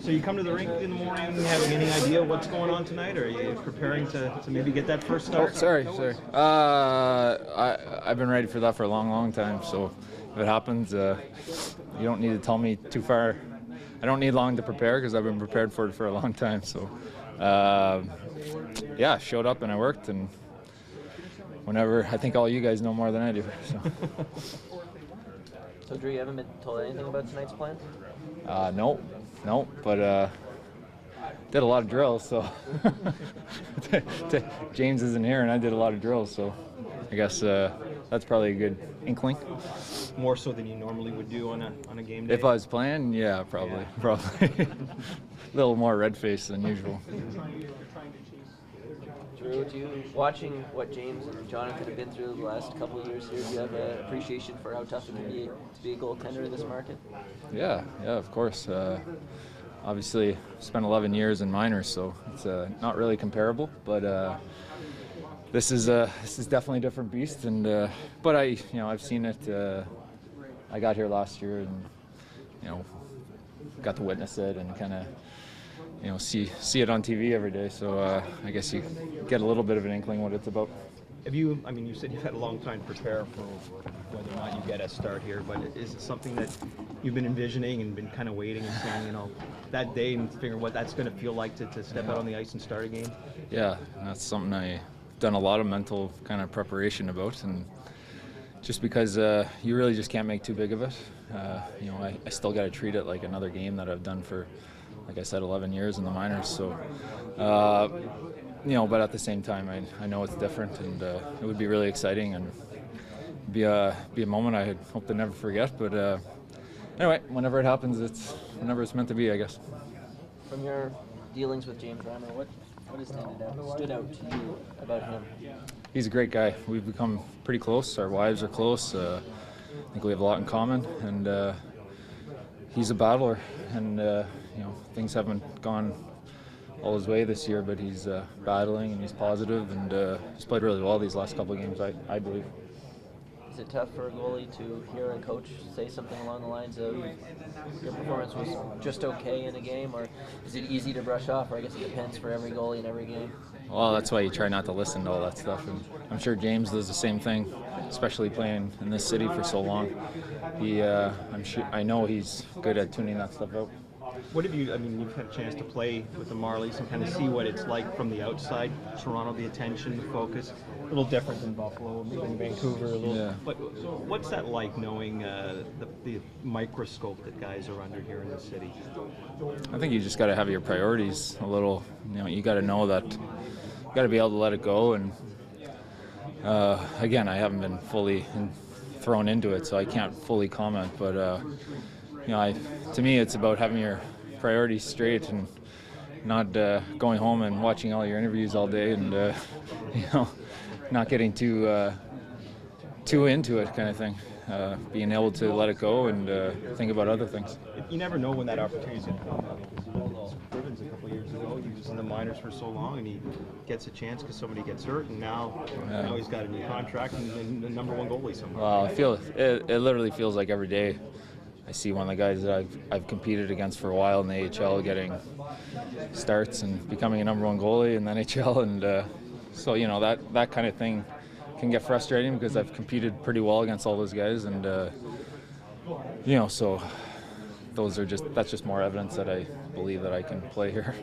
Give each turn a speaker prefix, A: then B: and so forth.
A: So you come to the rink in the morning having any idea what's going on tonight, or are you preparing to maybe get that first start?
B: Oh, sorry. I've been ready for that for a long, long time. So if it happens, you don't need to tell me too far. I don't need long to prepare because I've been prepared for it for a long time. So, yeah, showed up and I worked, and whenever, I think all you guys know more than I do. So.
C: So, Drew, you haven't been told anything about tonight's plans?
B: No, but did a lot of drills, so James isn't here, and I did a lot of drills, so I guess that's probably a good inkling.
A: More so than you normally would do on a game day?
B: If I was playing, yeah, probably. A little more red-faced than usual.
C: Drew, watching what James and Jonathan have been through the last couple of years here, do you have an appreciation for how tough it can be to be a goaltender in this market?
B: Yeah, of course. Obviously, spent 11 years in minors, so it's not really comparable. But this is definitely a different beast. And but I've seen it. I got here last year, and got to witness it and kind of see it on TV every day. So I guess you get a little bit of an inkling what it's about.
A: You said you've had a long time to prepare for whether or not you get a start here, but is it something that you've been envisioning and been kind of waiting and saying, that day and figuring what that's going to feel like to step out on the ice and start a game?
B: Yeah, that's something I've done a lot of mental kind of preparation about, and just because you really just can't make too big of it. I still got to treat it like another game that I've done for, like I said, 11 years in the minors. So, but at the same time, I know it's different, and it would be really exciting and be a moment I hope to never forget. But anyway, whenever it happens, whenever it's meant to be, I guess.
C: From your dealings with James Reimer, what has stood out to you about him?
B: He's a great guy. We've become pretty close. Our wives are close. I think we have a lot in common, and he's a battler. And things haven't gone all his way this year, but he's battling and he's positive, and he's played really well these last couple of games, I believe.
C: Is it tough for a goalie to hear a coach say something along the lines of your performance was just okay in a game, or is it easy to brush off, or I guess it depends for every goalie in every game?
B: Well, that's why you try not to listen to all that stuff, and I'm sure James does the same thing, especially playing in this city for so long. I know he's good at tuning that stuff out.
A: What have you've had a chance to play with the Marlies and kind of see what it's like from the outside. Toronto, the attention, the focus, a little different than Buffalo, maybe in Vancouver a little.
B: Yeah.
A: But what's that like, knowing the microscope that guys are under here in the city?
B: I think you just got to have your priorities a little. You got to know that you got to be able to let it go. And again, I haven't been fully thrown into it, so I can't fully comment. But to me, it's about having your priorities straight and not going home and watching all your interviews all day, and not getting too into it, kind of thing. Being able to let it go and think about other things.
A: You never know when that opportunity is going to come. Scrivens a couple of years ago, he was in the minors for so long, and he gets a chance because somebody gets hurt, and now he's got a new contract and the number one goalie somewhere.
B: Well, it literally feels like every day I see one of the guys that I've competed against for a while in the AHL getting starts and becoming a number one goalie in the NHL, and so that kind of thing can get frustrating because I've competed pretty well against all those guys, and so that's just more evidence that I believe that I can play here.